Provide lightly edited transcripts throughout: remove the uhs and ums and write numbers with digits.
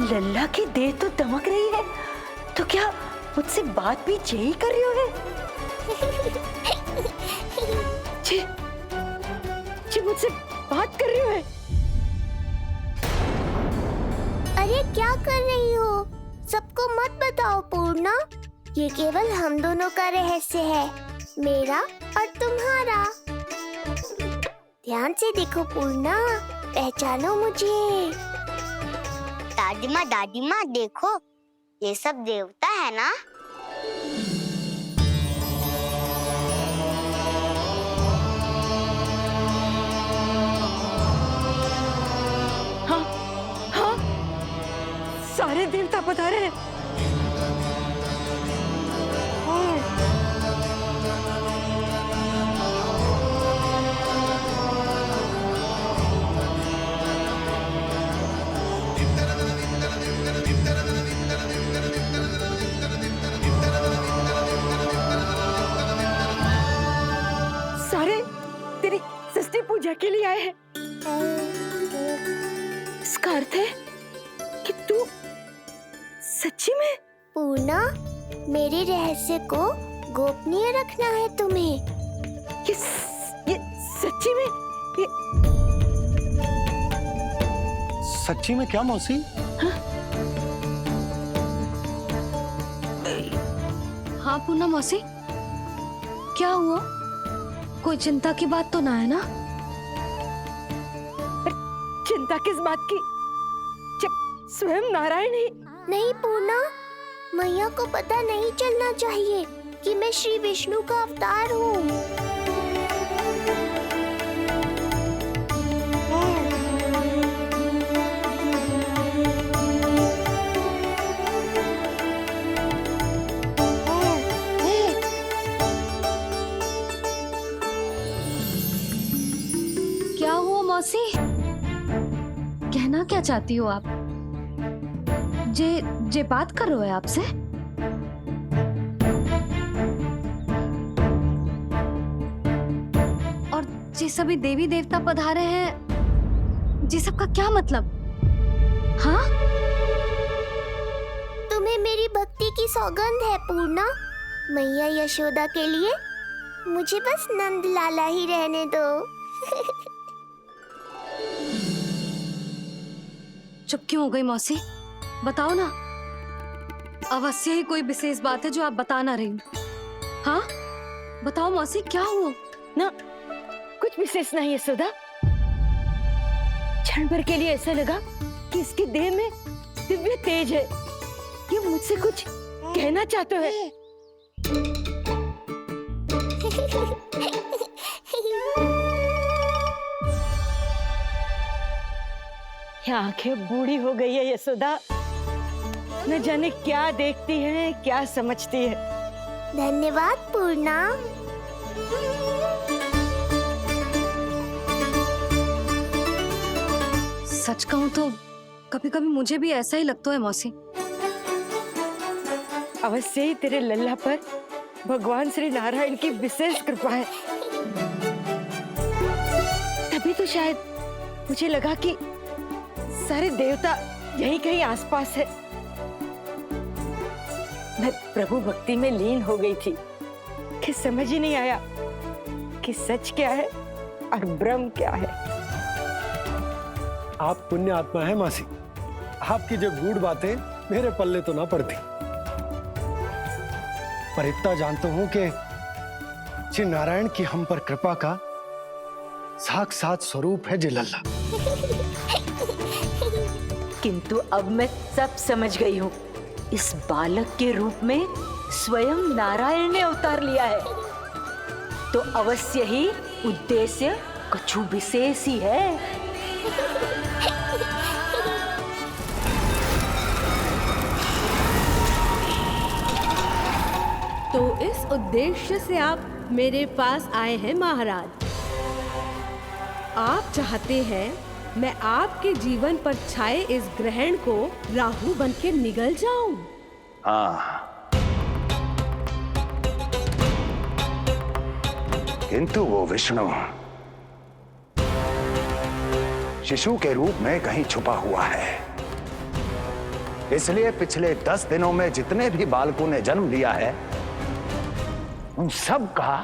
लल्ला की देह तो दमक रही है, तो क्या मुझसे बात भी यही कर रही हो? जी, जी मुझसे बात कर रही हो? अरे क्या कर रही हो? सबको मत बताओ पूर्णा, ये केवल हम दोनों का रहस्य है, मेरा और तुम्हारा। ध्यान से देखो पूर्णा, पहचानो मुझे। दादी माँ देखो, ये सब देवता है ना? हाँ, हाँ, सारे देवता पधारे हैं। सारे तेरी षष्ठी पूजा के लिए आए हैं। इसका अर्थ है कि तू सच्ची में? पूर्णा, मेरे रहस्य को गोपनीय रखना है तुम्हें। ये सच्ची में? सच्ची में क्या मौसी? हाँ पूर्णा मौसी, क्या हुआ? कोई चिंता की बात तो ना है ना? चिंता किस बात की, जब स्वयं नारायण ही। नहीं पूर्णा, मैया को पता नहीं चलना चाहिए कि मैं श्री विष्णु का अवतार हूँ। क्या हुआ मौसी? कहना क्या चाहती हो आप? जे बात कर रहे हो आपसे? और जे सभी देवी देवता पधारे हैं, जे सबका क्या मतलब? हाँ? तुम्हें मेरी भक्ति की सौगंध है पूर्णा। मैया यशोदा के लिए मुझे बस नंद लाला ही रहने दो। चुप क्यों हो गई मौसी? बताओ ना, अवश्य ही कोई विशेष बात है जो आप बता ना रही। हाँ बताओ मौसी, क्या हुआ? ना, कुछ विशेष नहीं है सुधा। क्षण भर के लिए ऐसा लगा कि इसके देह में दिव्य तेज है, ये मुझसे कुछ कहना चाहते हैं। ये आंखें बूढ़ी हो गई है यशोदा, न जाने क्या देखती है, क्या समझती है। धन्यवाद पूर्णा। सच कहूं तो कभी कभी मुझे भी ऐसा ही लगता है मौसी। अवश्य ही तेरे लल्ला पर भगवान श्री नारायण की विशेष कृपा है। तभी तो शायद मुझे लगा कि सारे देवता यहीं कहीं आसपास है। मैं प्रभु भक्ति में लीन हो गई थी कि समझ ही नहीं आया कि सच क्या है और भ्रम क्या है। आप पुण्य आत्मा है मासी, आपकी जो गूढ़ बातें मेरे पल्ले तो ना पड़ती, पर इतना जानता हूं कि श्री नारायण की हम पर कृपा का साक्षात स्वरूप है जी लल्ला। किंतु अब मैं सब समझ गई हूँ। इस बालक के रूप में स्वयं नारायण ने अवतार लिया है, तो अवश्य ही उद्देश्य कुछ विशेष ही है। तो इस उद्देश्य से आप मेरे पास आए हैं महाराज। आप चाहते हैं मैं आपके जीवन पर छाए इस ग्रहण को राहु बनके निगल जाऊं? हाँ, किंतु वो विष्णु शिशु के रूप में कहीं छुपा हुआ है। इसलिए पिछले 10 दिनों में जितने भी बालकों ने जन्म लिया है उन सब का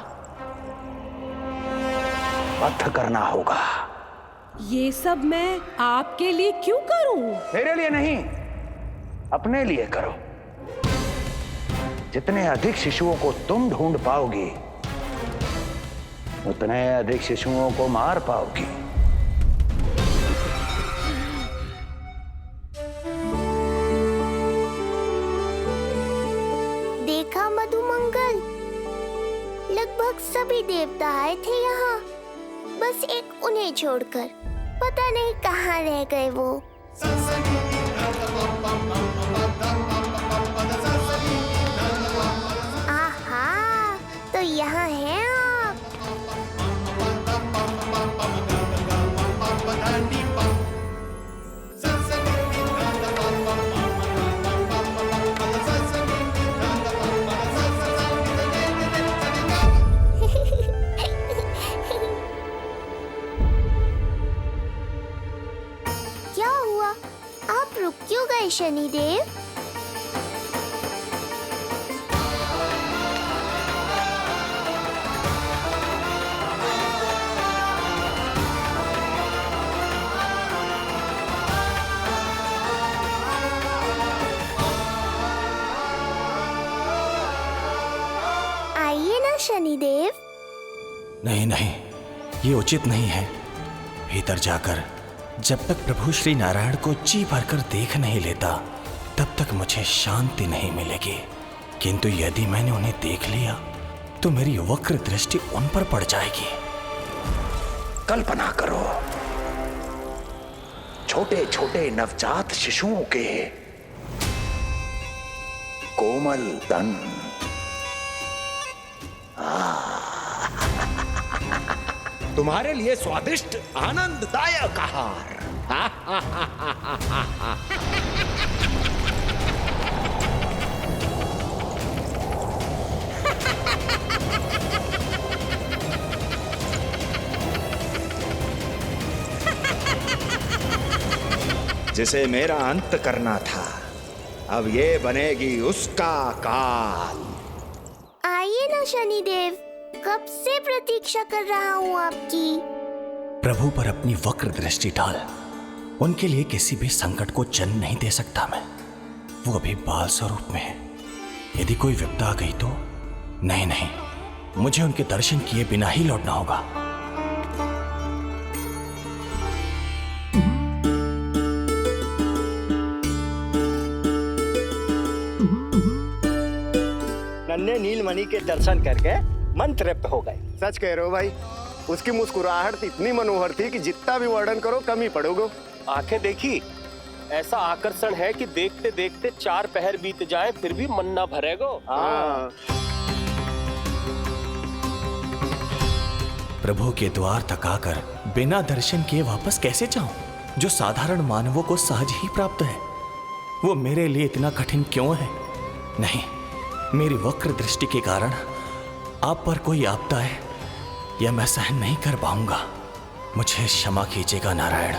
वध करना होगा। ये सब मैं आपके लिए क्यों करूं? मेरे लिए नहीं, अपने लिए करो। जितने अधिक शिशुओं को तुम ढूंढ पाओगी उतने अधिक शिशुओं को मार पाओगी। देखा मधुमंगल, लगभग सभी देवता आए थे यहाँ, बस एक उन्हें छोड़कर। पता नहीं कहाँ रह गए वो। आहा, तो यहाँ हैं आप। क्या हुआ? आप रुक क्यों गए शनिदेव? आइए ना शनिदेव। नहीं नहीं, ये उचित नहीं है। भीतर जाकर जब तक प्रभु श्री नारायण को जी भरकर देख नहीं लेता तब तक मुझे शांति नहीं मिलेगी। किंतु यदि मैंने उन्हें देख लिया तो मेरी वक्र दृष्टि उन पर पड़ जाएगी। कल्पना करो, छोटे छोटे नवजात शिशुओं के कोमल तन, तुम्हारे लिए स्वादिष्ट आनंददायक आहार। जिसे मेरा अंत करना था, अब ये बनेगी उसका काल। आइए ना शनिदेव, कब से प्रतीक्षा कर रहा हूँ आपकी। प्रभु पर अपनी वक्र दृष्टि डाल। उनके लिए किसी भी संकट को जन्म नहीं दे सकता मैं। वो अभी बाल स्वरूप में है। यदि कोई विपदा आ गई तो नहीं नहीं, मुझे उनके दर्शन किए बिना ही लौटना होगा। नन्हे नीलमणि के दर्शन करके मन तृप्त हो गए। सच कह रहे हो भाई, उसकी मुस्कुराहट इतनी मनोहर थी कि जितना भी वर्णन करो कम ही पड़ोगे। आंखें देखी, ऐसा आकर्षण है कि देखते देखते 4 पहर बीत जाए फिर भी मन ना भरेगो। प्रभु के द्वार तक आकर बिना दर्शन किए वापस कैसे जाऊं, जो साधारण मानवों को सहज ही प्राप्त है। वो मेरे लिए इतना कठिन क्यों है? नहीं, मेरी वक्र दृष्टि के कारण आप पर कोई आपदा है या मैं सहन नहीं कर पाऊंगा। मुझे क्षमा कीजिएगा नारायण।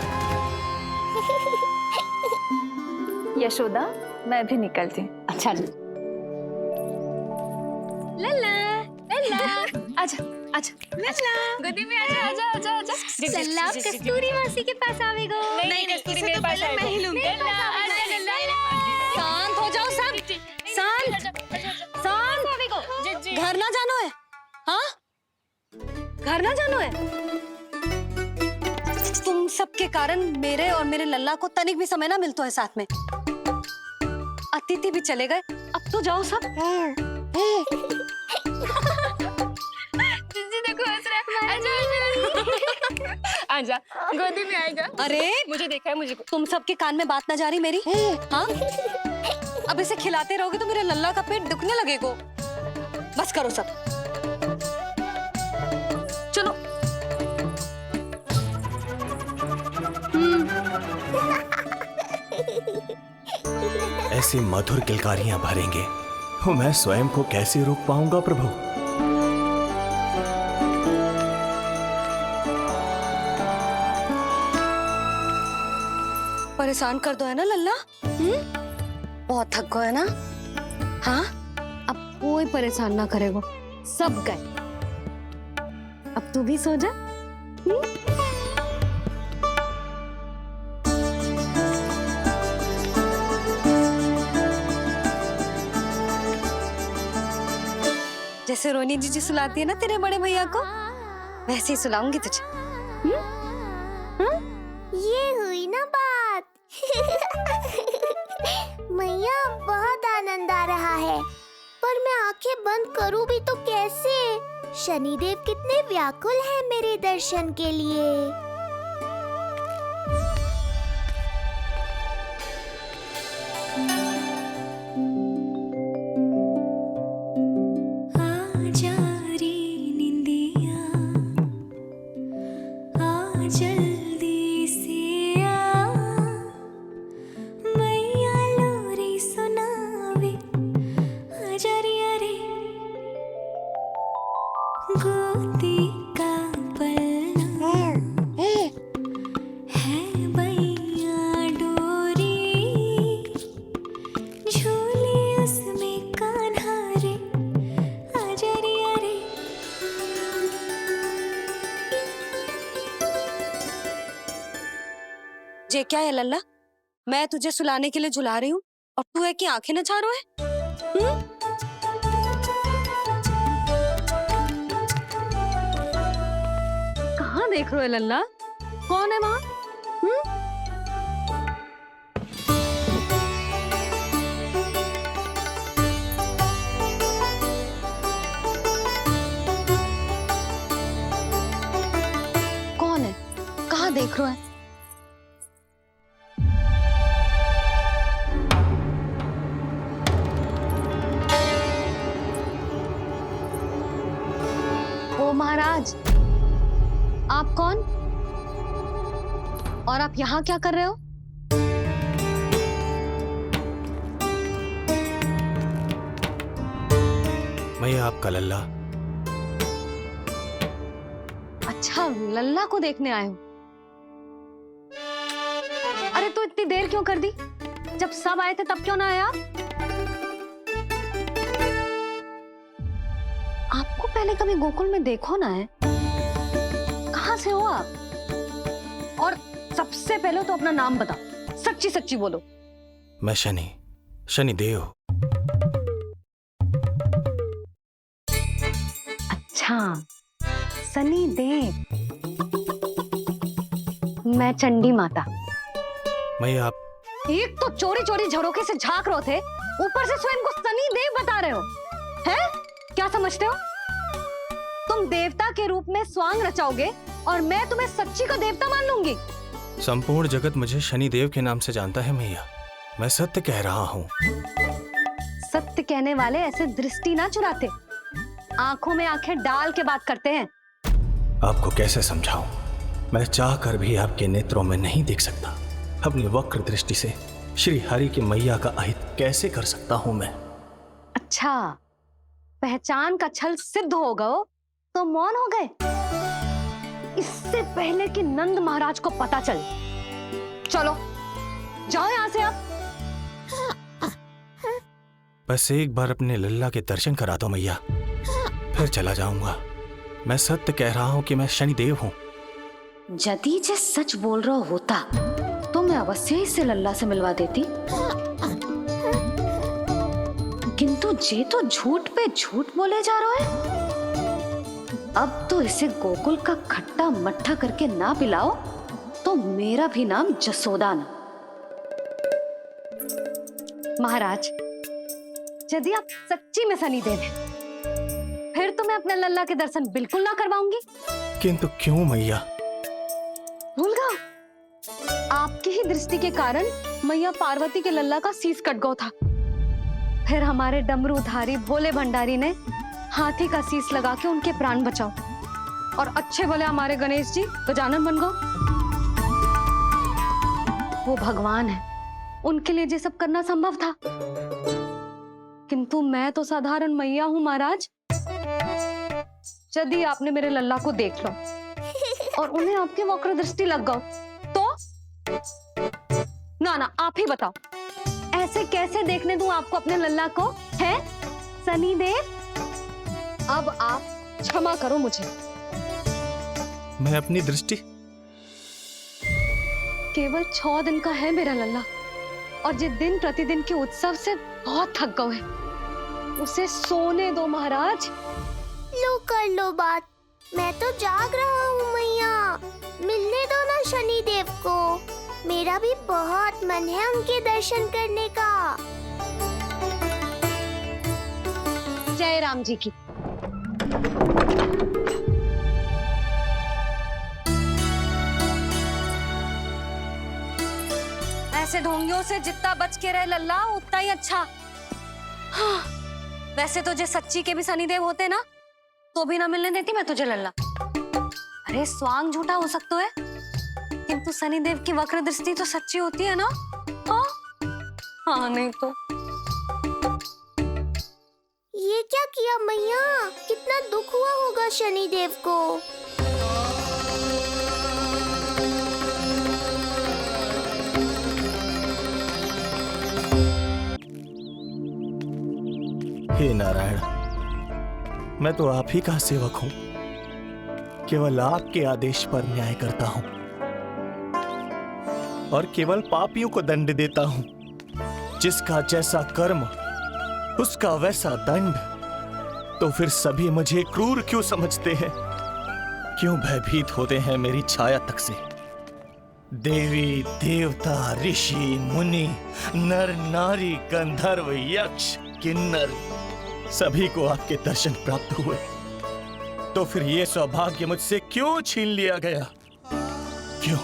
यशोदा, मैं भी निकलती हूँ। अच्छा जी। लल्ला लल्ला, आजा आजा लल्ला, गोदी में आजा आजा आजा आजा। लल्ला कस्तूरी मासी के पास आवेगो। नहीं कस्तूरी मेरे पास आएगा। मैं ही लूंगी। शांत हो जाओ सब, शांत शांत। घर ना जानो है? हाँ, घर ना जानो है? तुम सबके कारण मेरे और मेरे लल्ला को तनिक भी समय ना मिलता है साथ में। अतिथि भी चले गए, अब तो जाओ सब। जिजी देखो हंस रहा है। आजा आजा, गोदी में आएगा। अरे मुझे देखा है, मुझे। तुम सबके कान में बात ना जा रही मेरी? हाँ, अब इसे खिलाते रहोगे तो मेरे लल्ला का पेट दुखने लगेगा। बस करो सब, चलो। ऐसी मधुर किलकारियां भरेंगे तो मैं स्वयं को कैसे रोक पाऊंगा प्रभु? परेशान कर दो है ना लल्ला? बहुत थक गए ना? हाँ, अब कोई परेशान ना करेगो, सब गए। अब तू भी सो जा। जैसे रोनी जीजी सुलाती है ना तेरे बड़े भैया को, वैसे ही सुलाऊंगी तुझे। ये हुई ना बात। मैया बहुत आनंद आ रहा है, पर मैं आंखें बंद करूं भी तो कैसे? शनिदेव कितने व्याकुल हैं मेरे दर्शन के लिए। ये क्या है लल्ला? मैं तुझे सुलाने के लिए झुला रही हूँ और तू है कि आंखें नचा रहा है? कहाँ देख रहे हो लल्ला? कौन है वहाँ? कौन है? कहाँ देख रहे हो? महाराज, आप कौन और आप यहाँ क्या कर रहे हो? मैं आपका लल्ला। अच्छा, लल्ला को देखने आए हो? अरे तो इतनी देर क्यों कर दी? जब सब आए थे तब क्यों ना आए आप? आपको पहले कभी गोकुल में देखो ना है? कहाँ से हो आप? और सबसे पहले तो अपना नाम बताओ, सच्ची सच्ची बोलो। मैं शनिदेव। अच्छा, शनिदेव। मैं चंडी माता। मैं आप एक तो चोरी चोरी झरोखे से झांक रहे थे, ऊपर से स्वयं को शनिदेव बता रहे हो, हैं? क्या समझते हो? तुम देवता के रूप में स्वांग रचाओगे और मैं तुम्हें सच्ची का देवता मान लूंगी। संपूर्ण जगत मुझे शनिदेव के नाम से जानता है मैया। मैं सत्य कह रहा हूँ। सत्य कहने वाले ऐसे दृष्टि ना चुराते, आंखों में आंखें डाल के बात करते हैं। आपको कैसे समझाऊं? मैं चाह कर भी आपके नेत्रों में नहीं देख सकता। अपनी वक्र दृष्टि से श्री हरि की मैया का अहित कैसे कर सकता हूं मैं? अच्छा, पहचान का छल सिद्ध हो गया तो मौन हो गए? इससे पहले कि नंद महाराज को पता चले। चलो जाओ यहां से आप। बस एक बार अपने लल्ला के दर्शन करा दो मैया, फिर चला जाऊंगा। मैं सत्य कह रहा हूं कि मैं शनिदेव हूं। यदि जे सच बोल रहा होता तो मैं अवश्य इसे लल्ला से मिलवा देती, किंतु जे तो झूठ पे झूठ बोले जा रहा है। अब तो इसे गोकुल का खट्टा मट्ठा करके ना पिलाओ तो मेरा भी नाम जसोदा ना। महाराज, यदि आप सच्ची में शनिदेव हैं, फिर तो मैं अपने लल्ला के दर्शन बिल्कुल ना करवाऊंगी। किंतु क्यों मैया? भूल गया? आपकी ही दृष्टि के कारण मैया पार्वती के लल्ला का शीश कट गया था। फिर हमारे डमरूधारी भोले भंडारी ने हाथी का शीश लगा के उनके प्राण बचाओ, और अच्छे भले हमारे गणेश जी गजानन बन गए। वो भगवान है, उनके लिए ये सब करना संभव था, किंतु मैं तो साधारण मैया हूं महाराज। यदि आपने मेरे लल्ला को देख लो और उन्हें आपकी वक्र दृष्टि लग गई तो? ना ना, आप ही बताओ, से कैसे देखने दूं आपको अपने लल्ला को, है सनी देव? अब आप क्षमा करो मुझे। मैं अपनी दृष्टि केवल 6 दिन का है मेरा लल्ला, और जिस दिन प्रतिदिन के उत्सव से बहुत थक गए, उसे सोने दो महाराज। लो कर लो बात, मैं तो जाग रहा हूँ मैया। मिलने दो ना शनि देव को, मेरा भी बहुत मन है उनके दर्शन करने का। जय राम जी की। ऐसे ढोंगियों से जितना बच के रहे लल्ला उतना ही अच्छा। हाँ, वैसे तो जे सच्ची के भी शनिदेव होते ना तो भी ना मिलने देती मैं तुझे लल्ला। अरे स्वांग झूठा हो सकता है, किंतु शनिदेव की वक्र दृष्टि तो सच्ची होती है ना। हाँ, हाँ नहीं तो। ये क्या किया मैया? कितना दुख हुआ होगा शनि देव को। हे नारायण, मैं तो आप ही का सेवक हूं, केवल आपके आदेश पर न्याय करता हूं और केवल पापियों को दंड देता हूं। जिसका जैसा कर्म उसका वैसा दंड। तो फिर सभी मुझे क्रूर क्यों समझते हैं? क्यों भयभीत होते हैं मेरी छाया तक से? देवी देवता ऋषि मुनि नर नारी गंधर्व यक्ष किन्नर सभी को आपके दर्शन प्राप्त हुए, तो फिर ये सौभाग्य मुझसे क्यों छीन लिया गया? क्यों?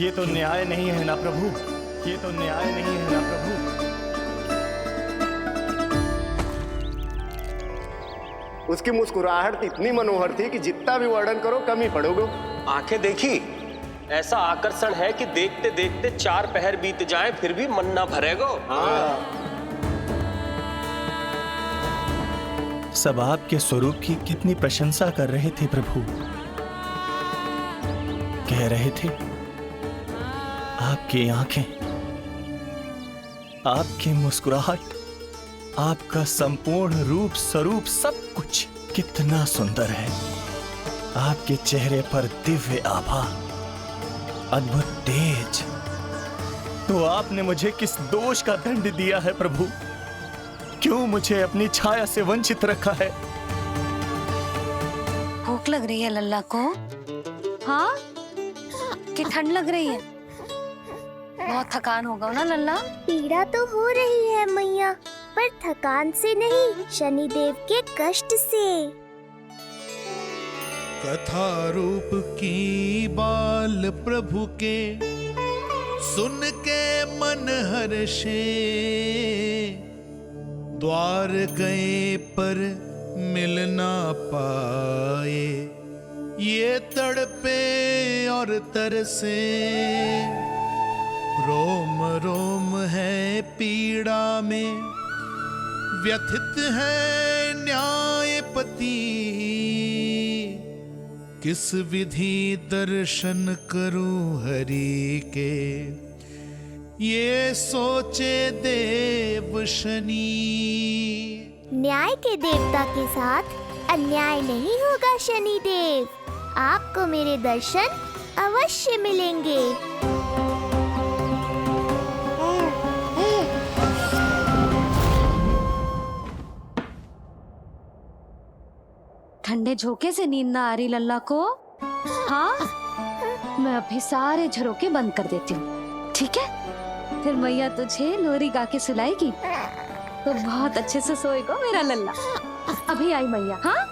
ये तो न्याय नहीं है ना प्रभु, ये तो न्याय नहीं है ना प्रभु। उसकी मुस्कुराहट इतनी मनोहर थी कि जितना भी वर्णन करो कम ही पड़ोगे। आंखें देखी, ऐसा आकर्षण है कि देखते देखते 4 पहर बीत जाएं फिर भी मन ना भरेगो। सब आपके स्वरूप की कितनी प्रशंसा कर रहे थे प्रभु। कह रहे थे आपकी आंखें, आपकी मुस्कुराहट, आपका संपूर्ण रूप स्वरूप सब कुछ कितना सुंदर है। आपके चेहरे पर दिव्य आभा, अद्भुत तेज। तो आपने मुझे किस दोष का दंड दिया है प्रभु? क्यों मुझे अपनी छाया से वंचित रखा है? भूख लग रही है लल्ला को? हाँ, कि ठंड लग रही है? बहुत थकान होगा ना लल्ला? पीड़ा तो हो रही है मैया, पर थकान से नहीं, शनि देव के कष्ट से। कथा रूप की बाल प्रभु के सुन के मन हर्षे, द्वार गए पर मिल ना पाए, ये तड़पे और तरसे, रोम रोम है पीड़ा में, व्यथित है न्यायपति, किस विधि दर्शन करूं हरि के, ये सोचे देव शनि। न्याय के देवता के साथ अन्याय नहीं होगा शनि देव, आपको मेरे दर्शन अवश्य मिलेंगे। ठंडे झोंके से नींद ना आ रही लल्ला को? हाँ, मैं अभी सारे झरोके बंद कर देती हूँ, ठीक है? फिर मैया तुझे लोरी गा के सुलाएगी तो बहुत अच्छे से सोएगा मेरा लल्ला। अभी आई मैया। हाँ,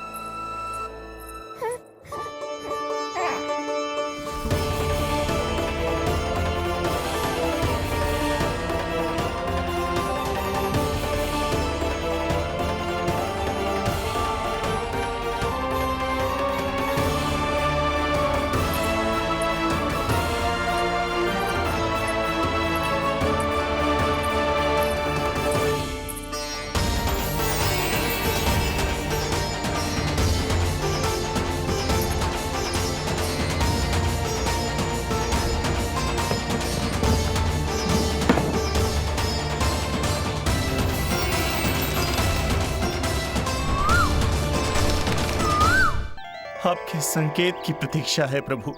आपके संकेत की प्रतीक्षा है प्रभु।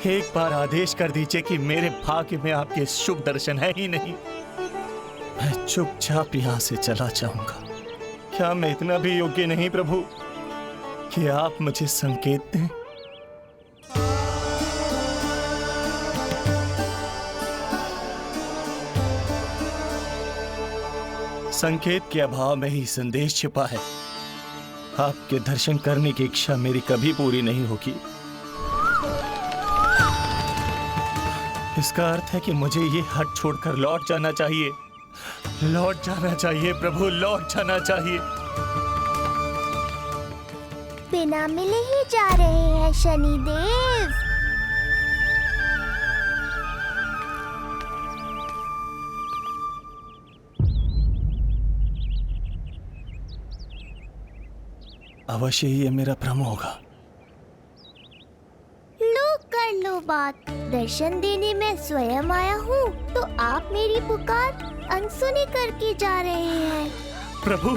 एक बार आदेश कर दीजिए कि मेरे भाग्य में आपके शुभ दर्शन है ही नहीं, मैं चुपचाप यहां से चला जाऊंगा। क्या मैं इतना भी योग्य नहीं प्रभु कि आप मुझे संकेत दें? संकेत के अभाव में ही संदेश छिपा है। आपके दर्शन करने की इच्छा मेरी कभी पूरी नहीं होगी। इसका अर्थ है कि मुझे ये हट छोड़कर लौट जाना चाहिए। लौट जाना चाहिए प्रभु, लौट जाना चाहिए। बिना मिले ही जा रहे हैं शनिदेव। अवश्य ही ये मेरा भ्रम होगा। लो कर लो बात, दर्शन देने मैं स्वयं आया हूँ तो आप मेरी पुकार अनसुनी करके जा रहे हैं। प्रभु,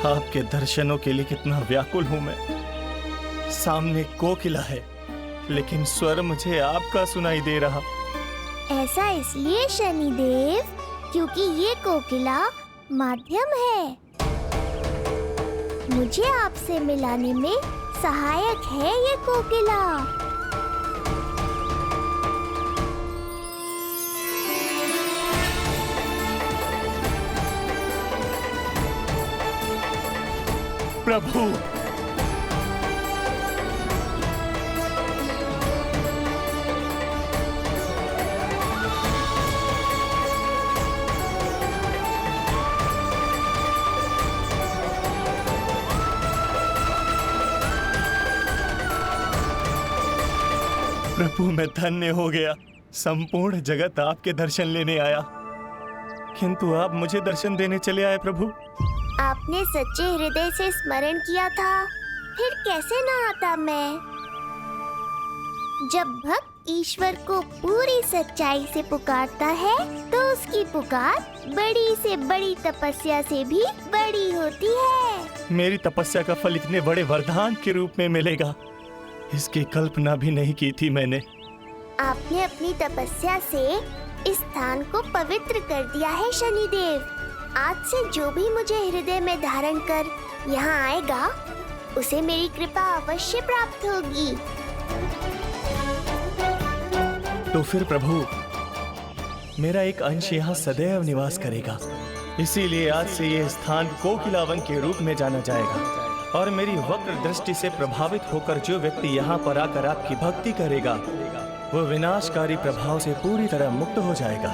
आपके दर्शनों के लिए कितना व्याकुल हूं मैं। सामने कोकिला है लेकिन स्वर मुझे आपका सुनाई दे रहा। ऐसा इसलिए शनिदेव क्योंकि ये कोकिला माध्यम है, मुझे आपसे मिलाने में सहायक है ये कोकिला। प्रभु, प्रभु मैं धन्य हो गया। संपूर्ण जगत आपके दर्शन लेने आया, किंतु आप मुझे दर्शन देने चले आए प्रभु। आपने सच्चे हृदय से स्मरण किया था, फिर कैसे ना आता मैं। जब भक्त ईश्वर को पूरी सच्चाई से पुकारता है तो उसकी पुकार बड़ी से बड़ी तपस्या से भी बड़ी होती है। मेरी तपस्या का फल इतने बड़े वरदान के रूप में मिलेगा, इसकी कल्पना भी नहीं की थी मैंने। आपने अपनी तपस्या से इस स्थान को पवित्र कर दिया है शनिदेव। आज से जो भी मुझे हृदय में धारण कर यहाँ आएगा उसे मेरी कृपा अवश्य प्राप्त होगी। तो फिर प्रभु, मेरा एक अंश यहाँ सदैव निवास करेगा। इसीलिए आज से ये स्थान कोकिलावन के रूप में जाना जाएगा और मेरी वक्र दृष्टि से प्रभावित होकर जो व्यक्ति यहाँ पर आकर आपकी भक्ति करेगा वो विनाशकारी प्रभाव से पूरी तरह मुक्त हो जाएगा।